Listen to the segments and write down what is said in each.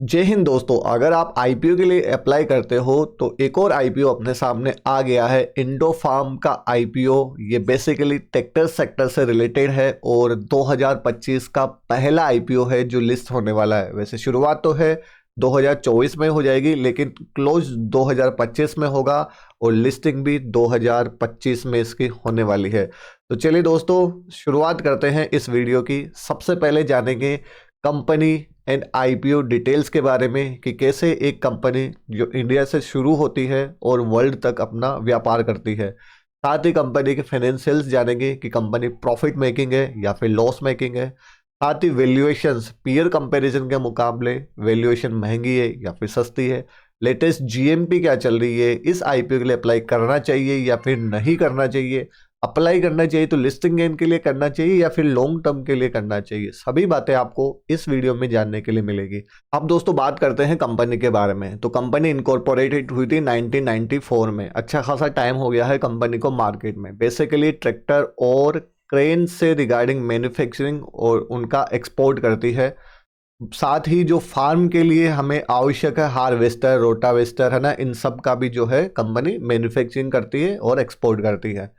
जय हिंद दोस्तों। अगर आप आईपीओ के लिए अप्लाई करते हो तो एक और आईपीओ अपने सामने आ गया है, इंडोफार्म का आईपीओ। ये बेसिकली ट्रैक्टर सेक्टर से रिलेटेड है और 2025 का पहला आईपीओ है जो लिस्ट होने वाला है। वैसे शुरुआत तो है 2024 में हो जाएगी, लेकिन क्लोज 2025 में होगा और लिस्टिंग भी 2025 में इसकी होने वाली है। तो चलिए दोस्तों, शुरुआत करते हैं इस वीडियो की। सबसे पहले जानेंगे कंपनी एंड आईपीओ डिटेल्स के बारे में कि कैसे एक कंपनी जो इंडिया से शुरू होती है और वर्ल्ड तक अपना व्यापार करती है। साथ ही कंपनी के फाइनेंशियल्स जानेंगे कि कंपनी प्रॉफिट मेकिंग है या फिर लॉस मेकिंग है। साथ ही वैल्यूएशंस, पीयर कंपैरिजन के मुकाबले वैल्यूएशन महंगी है या फिर सस्ती है। लेटेस्ट जीएमपी क्या चल रही है, इस आईपीओ के लिए अप्लाई करना चाहिए या फिर नहीं करना चाहिए। अप्लाई करना चाहिए तो लिस्टिंग गेन के लिए करना चाहिए या फिर लॉन्ग टर्म के लिए करना चाहिए। सभी बातें आपको इस वीडियो में जानने के लिए मिलेगी। अब दोस्तों बात करते हैं कंपनी के बारे में। तो कंपनी इनकॉर्पोरेटेड हुई थी 1994 में। अच्छा खासा टाइम हो गया है कंपनी को मार्केट में। बेसिकली ट्रैक्टर और क्रेन से रिगार्डिंग मैन्युफैक्चरिंग और उनका एक्सपोर्ट करती है। साथ ही जो फार्म के लिए हमें आवश्यक है, हार्वेस्टर, रोटावेस्टर है ना, इन सब का भी जो है कंपनी मैन्युफैक्चरिंग करती है और एक्सपोर्ट करती है।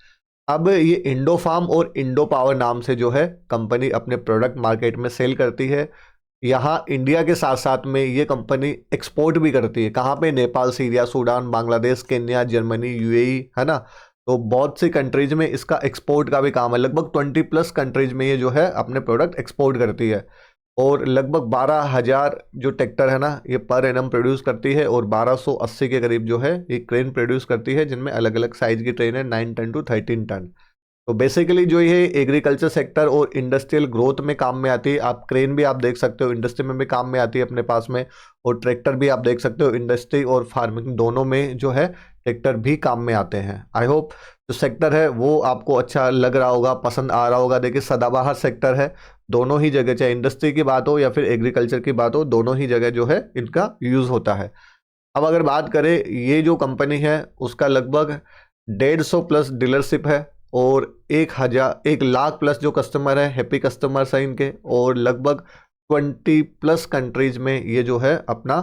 अब ये इंडो फार्म और इंडो पावर नाम से जो है कंपनी अपने प्रोडक्ट मार्केट में सेल करती है। यहाँ इंडिया के साथ साथ में ये कंपनी एक्सपोर्ट भी करती है। कहाँ पे? Nepal, Syria, Sudan, Bangladesh, Kenya, Germany, UAE, है ना। तो बहुत सी कंट्रीज में इसका एक्सपोर्ट का भी काम है। लगभग 20+ कंट्रीज में ये जो है अपने प्रोडक्ट एक्सपोर्ट करती है। और लगभग 12,000 जो ट्रैक्टर है ना, ये पर एनम प्रोड्यूस करती है और 1280 के करीब जो है ये क्रेन प्रोड्यूस करती है, जिनमें अलग अलग साइज की ट्रेन है, 9 टन टू 13 टन। तो बेसिकली जो ये एग्रीकल्चर सेक्टर और इंडस्ट्रियल ग्रोथ में काम में आती है। आप क्रेन भी आप देख सकते हो, इंडस्ट्री में भी काम में आती है अपने पास में। और ट्रैक्टर भी आप देख सकते हो, इंडस्ट्री और फार्मिंग दोनों में जो है ट्रैक्टर भी काम में आते हैं। आई होप जो सेक्टर है वो आपको अच्छा लग रहा होगा, पसंद आ रहा होगा। देखिए सदाबहार सेक्टर है, दोनों ही जगह, चाहे इंडस्ट्री की बात हो या फिर एग्रीकल्चर की बात हो, दोनों ही जगह जो है इनका यूज़ होता है। अब अगर बात करें, ये जो कंपनी है उसका लगभग 150+ डीलरशिप है और 1 लाख+ जो कस्टमर है, हैप्पी कस्टमर्स हैं इनके। और लगभग 20+ कंट्रीज में ये जो है अपना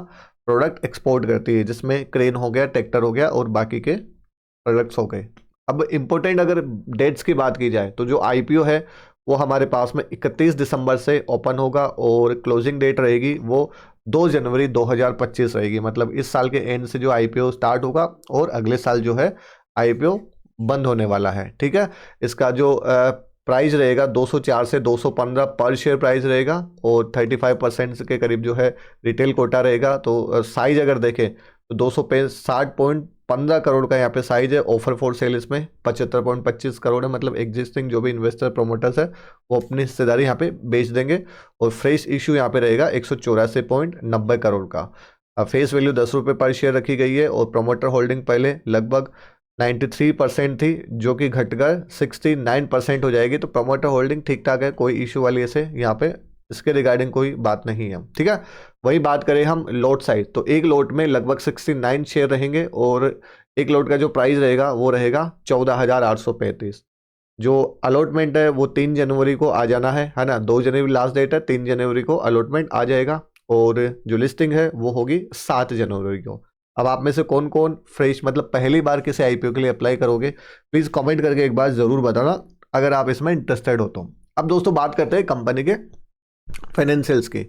प्रोडक्ट एक्सपोर्ट करती है, जिसमें क्रेन हो गया, ट्रैक्टर हो गया और बाकी के प्रोडक्ट्स हो गए। अब इम्पोर्टेंट अगर डेट्स की बात की जाए तो जो आईपीओ है वो हमारे पास में 31 दिसंबर से ओपन होगा और क्लोजिंग डेट रहेगी वो 2 जनवरी 2025 रहेगी। मतलब इस साल के एंड से जो आईपीओ स्टार्ट होगा और अगले साल जो है आईपीओ बंद होने वाला है। ठीक है। इसका जो प्राइस रहेगा 204 से 215 पर शेयर प्राइस रहेगा और 35% के करीब जो है रिटेल कोटा रहेगा। तो साइज अगर देखें तो 260.15 करोड़ का यहाँ पे साइज है। ऑफर फॉर सेल इसमें 75.25 करोड़ है। मतलब एग्जिस्टिंग जो भी इन्वेस्टर प्रोमोटर्स है वो अपनी हिस्सेदारी यहाँ पे बेच देंगे। और फ्रेश इशू यहाँ पे रहेगा 184.90 करोड़ का। फेस वैल्यू 10 रुपये पर शेयर रखी गई है और प्रोमोटर होल्डिंग पहले लगभग 93% थी, जो कि घटकर 69% हो जाएगी। तो प्रोमोटर होल्डिंग ठीक ठाक है, कोई इशू वाली ऐसे यहाँ पे इसके रिगार्डिंग कोई बात नहीं है। ठीक है। वही बात करें हम लॉट साइज, तो एक लॉट में लगभग 69 शेयर रहेंगे और एक लॉट का जो प्राइस रहेगा वो रहेगा 14,835। जो अलॉटमेंट है वो 3 जनवरी को आ जाना है ना। 2 जनवरी लास्ट डेट है, 3 जनवरी को अलॉटमेंट आ जाएगा और जो लिस्टिंग है वो होगी 7 जनवरी को। अब आप में से कौन कौन फ्रेश, मतलब पहली बार किसी आईपीओ के लिए अप्लाई करोगे, प्लीज़ कमेंट करके एक बार ज़रूर बताना अगर आप इसमें इंटरेस्टेड हो तो। अब दोस्तों बात करते हैं कंपनी के फाइनेंशियल्स की।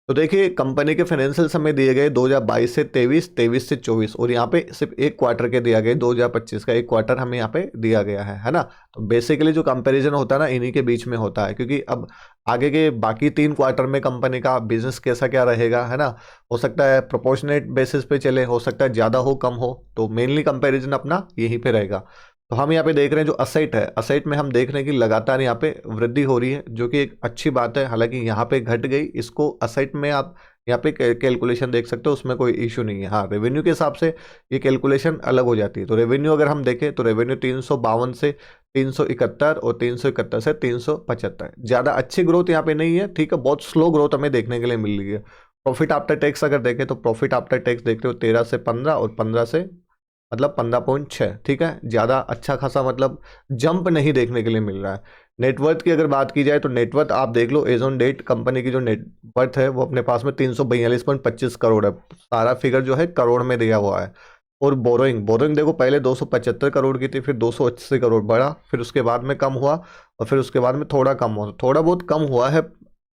तो देखिए कंपनी के फाइनेंशियल्स हमें दिए गए 2022 से 23, 23 से 24 और यहाँ पे सिर्फ एक क्वार्टर के दिया गया, 2025 का एक क्वार्टर हमें यहाँ पे दिया गया है ना। तो बेसिकली जो कंपैरिजन होता है ना, इन्हीं के बीच में होता है, क्योंकि अब आगे के बाकी 3 क्वार्टर में कंपनी का बिजनेस कैसा क्या रहेगा, है ना। हो सकता है प्रोपोर्शनेट बेसिस पे चले, हो सकता है ज़्यादा हो कम हो, तो मेनली कंपेरिजन अपना यहीं पर रहेगा। तो हम यहाँ पे देख रहे हैं जो असेट है, असेट में हम देख रहे हैं कि लगातार यहाँ पे वृद्धि हो रही है, जो कि एक अच्छी बात है। हालांकि यहाँ पे घट गई, इसको असेट में आप यहाँ पे कैलकुलेशन देख सकते हो, उसमें कोई इशू नहीं है। हाँ, रेवेन्यू के हिसाब से ये कैलकुलेशन अलग हो जाती है। तो रेवेन्यू अगर हम देखें तो रेवेन्यू 352 से 371 और 371 से 375। ज़्यादा अच्छी ग्रोथ यहाँ पे नहीं है, ठीक है, बहुत स्लो ग्रोथ हमें देखने के लिए मिल रही है। प्रॉफिट आफ्टर टैक्स अगर देखें तो प्रॉफिट आफ्टर टैक्स देखते हो 13 से 15 और 15 से मतलब 15.6। ठीक है, ज़्यादा अच्छा खासा मतलब जंप नहीं देखने के लिए मिल रहा है। नेटवर्थ की अगर बात की जाए तो नेटवर्थ आप देख लो एज ऑन डेट कंपनी की जो नेटवर्थ है वो अपने पास में 342.25 करोड़ है। सारा फिगर जो है करोड़ में दिया हुआ है। और बोरोइंग बोरोइंग देखो पहले 275 करोड़ की थी, फिर 280 करोड़ बढ़ा, फिर उसके बाद में कम हुआ, और फिर उसके बाद में थोड़ा कम हुआ, थोड़ा बहुत कम हुआ है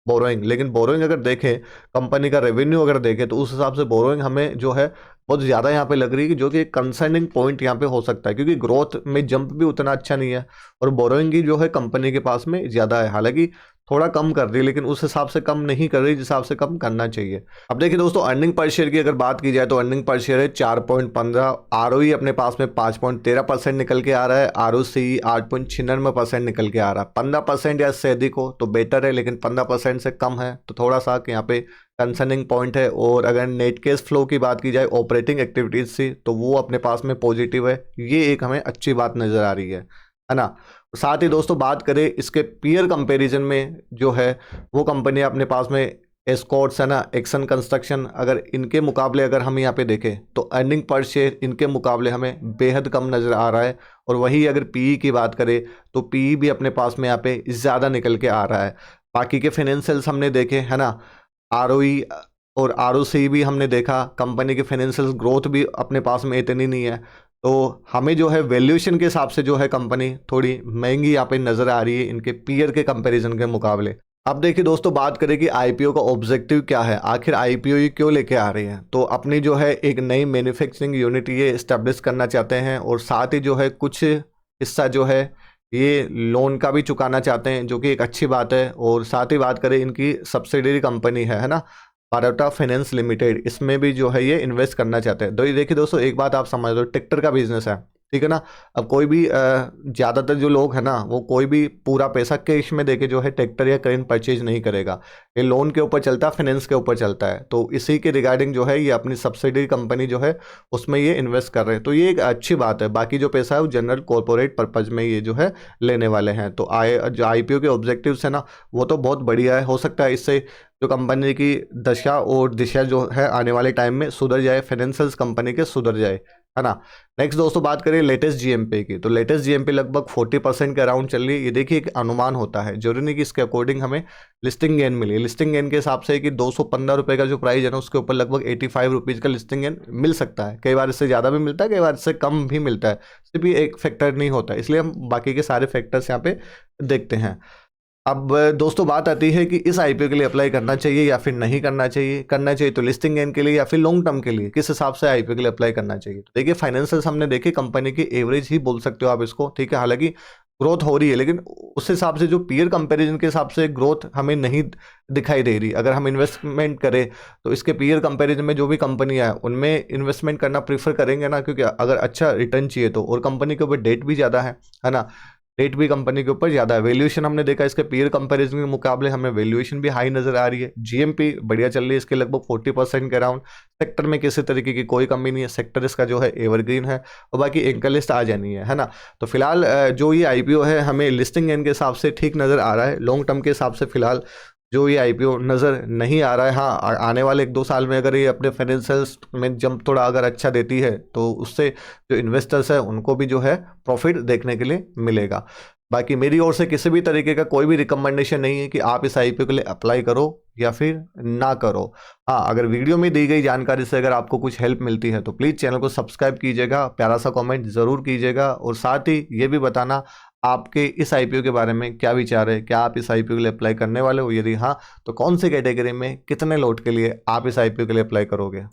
बोरोइंग। लेकिन बोरोइंग अगर देखें, कंपनी का रेवेन्यू अगर देखें, तो उस हिसाब से बोरोइंग हमें जो है बहुत ज़्यादा यहाँ पे लग रही है, जो कि एक कंसर्निंग पॉइंट यहाँ पे हो सकता है, क्योंकि ग्रोथ में जंप भी उतना अच्छा नहीं है और बोरोइंग की जो है कंपनी के पास में ज़्यादा है। हालांकि थोड़ा कम कर रही है, लेकिन उस हिसाब से कम नहीं कर रही जिस हिसाब से कम करना चाहिए। अब देखिए दोस्तों, अर्निंग पर शेयर की अगर बात की जाए तो अर्निंग पर शेयर है 4.15, आरओई अपने पास में 5.13% निकल के आ रहा है, आरओसी 8.96% निकल के आ रहा है। 15% या इससे अधिक हो तो बेटर है, लेकिन 15% से कम है तो थोड़ा सा यहाँ पे कंसर्निंग पॉइंट है। और अगर नेट कैश फ्लो की बात की जाए ऑपरेटिंग एक्टिविटीज से, तो वो अपने पास में पॉजिटिव है, ये एक हमें अच्छी बात नज़र आ रही है ना। साथ ही दोस्तों बात करें इसके पीयर कंपैरिजन में, जो है वो कंपनी अपने पास में एस्कॉर्ट्स है ना, एक्सन कंस्ट्रक्शन, अगर इनके मुकाबले अगर हम यहाँ पे देखें तो अर्निंग पर शेयर इनके मुकाबले हमें बेहद कम नज़र आ रहा है। और वही अगर पीई की बात करें तो पीई भी अपने पास में यहाँ पे ज़्यादा निकल के आ रहा है। बाकी के फाइनेंशियल्स हमने देखे है ना, आरओई और आरओसी भी हमने देखा, कंपनी के फाइनेंशियल ग्रोथ भी अपने पास में इतनी नहीं है, तो हमें जो है वैल्यूएशन के हिसाब से जो है कंपनी थोड़ी महंगी यहाँ पे नज़र आ रही है इनके पीयर के कंपैरिजन के मुकाबले। अब देखिए दोस्तों, बात करें कि आईपीओ का ऑब्जेक्टिव क्या है, आखिर आईपीओ ये क्यों लेके आ रही है। तो अपनी जो है एक नई मैन्युफैक्चरिंग यूनिट ये इस्टेब्लिश करना चाहते हैं, और साथ ही जो है कुछ हिस्सा जो है ये लोन का भी चुकाना चाहते हैं, जो कि एक अच्छी बात है। और साथ ही बात करें इनकी सब्सिडरी कंपनी है ना, पारोटा फाइनेंस लिमिटेड, इसमें भी जो है ये इन्वेस्ट करना चाहते हैं। तो ये देखिए दोस्तों, एक बात आप समझ लो, ट्रैक्टर का बिजनेस है, ठीक है ना। अब कोई भी ज़्यादातर जो लोग हैं ना, वो कोई भी पूरा पैसा कैश में देके जो है ट्रैक्टर या क्रेन परचेज नहीं करेगा, ये लोन के ऊपर चलता है, फाइनेंस के ऊपर चलता है। तो इसी के रिगार्डिंग जो है ये अपनी सब्सिडरी कंपनी जो है उसमें ये इन्वेस्ट कर रहे हैं, तो ये एक अच्छी बात है। बाकी जो पैसा है वो जनरल कॉरपोरेट पर्पज़ में ये जो है लेने वाले हैं। तो जो आईपीओ के ऑब्जेक्टिव्स है ना, वो तो बहुत बढ़िया है। हो सकता है इससे जो कंपनी की दशा और दिशा जो है आने वाले टाइम में सुधर जाए, फाइनेंशियल्स कंपनी के सुधर जाए, है ना। नेक्स्ट दोस्तों बात करें लेटेस्ट जीएमपी की, तो लेटेस्ट जीएमपी लगभग 40% के अराउंड चल रही है। ये देखिए एक अनुमान होता है, जरूरी नहीं कि इसके अकॉर्डिंग हमें लिस्टिंग गेन मिली। लिस्टिंग गेन के हिसाब से कि 215 रुपये का जो प्राइस है ना, उसके ऊपर लगभग 85 रुपीज़ का लिस्टिंग गेन मिल सकता है। कई बार इससे ज़्यादा भी मिलता है, कई बार इससे कम भी मिलता है, सिर्फ ये एक फैक्टर नहीं होता, इसलिए हम बाकी के सारे फैक्टर्स यहाँ पे देखते हैं। अब दोस्तों बात आती है कि इस आईपीओ के लिए अप्लाई करना चाहिए या फिर नहीं करना चाहिए। करना चाहिए तो लिस्टिंग गेन के लिए या फिर लॉन्ग टर्म के लिए, किस हिसाब से आईपीओ के लिए अप्लाई करना चाहिए। तो देखिए फाइनेंशियल्स हमने देखे, कंपनी की एवरेज ही बोल सकते हो आप इसको, ठीक है। हालांकि ग्रोथ हो रही है, लेकिन उस हिसाब से जो पीयर कंपैरिजन के हिसाब से ग्रोथ हमें नहीं दिखाई दे रही। अगर हम इन्वेस्टमेंट करें तो इसके पीयर कंपैरिजन में जो भी कंपनियां हैं उनमें इन्वेस्टमेंट करना प्रीफर करेंगे ना, क्योंकि अगर अच्छा रिटर्न चाहिए तो, और कंपनी के ऊपर डेट भी ज़्यादा है ना, रेट भी कंपनी के ऊपर ज़्यादा है। वैल्यूएशन हमने देखा इसके पीयर कंपैरिजन के मुकाबले हमें वैल्यूएशन भी हाई नज़र आ रही है। जीएमपी बढ़िया चल रही है इसके लगभग 40% के अराउंड। सेक्टर में किसी तरीके की कोई कमी नहीं है, सेक्टर इसका जो है एवरग्रीन है, और बाकी एंकर लिस्ट आ जानी है ना। तो फिलहाल जो ये आईपीओ है हमें लिस्टिंग गेन के हिसाब से ठीक नज़र आ रहा है। लॉन्ग टर्म के हिसाब से फिलहाल जो ये आईपीओ नज़र नहीं आ रहा है। हाँ, आने वाले 1-2 साल में अगर ये अपने फाइनेंशियल्स में जंप थोड़ा अगर अच्छा देती है तो उससे जो इन्वेस्टर्स है उनको भी जो है प्रॉफिट देखने के लिए मिलेगा। बाकी मेरी ओर से किसी भी तरीके का कोई भी रिकमेंडेशन नहीं है कि आप इस आईपीओ के लिए अप्लाई करो या फिर ना करो। हाँ, अगर वीडियो में दी गई जानकारी से अगर आपको कुछ हेल्प मिलती है तो प्लीज़ चैनल को सब्सक्राइब कीजिएगा, प्यारा सा कमेंट ज़रूर कीजिएगा, और साथ ही ये भी बताना आपके इस आईपीओ के बारे में क्या विचार है। क्या आप इस आईपीओ के लिए अप्लाई करने वाले हो? यदि हाँ, तो कौन सी कैटेगरी में कितने लॉट के लिए आप इस आईपीओ के लिए अप्लाई करोगे।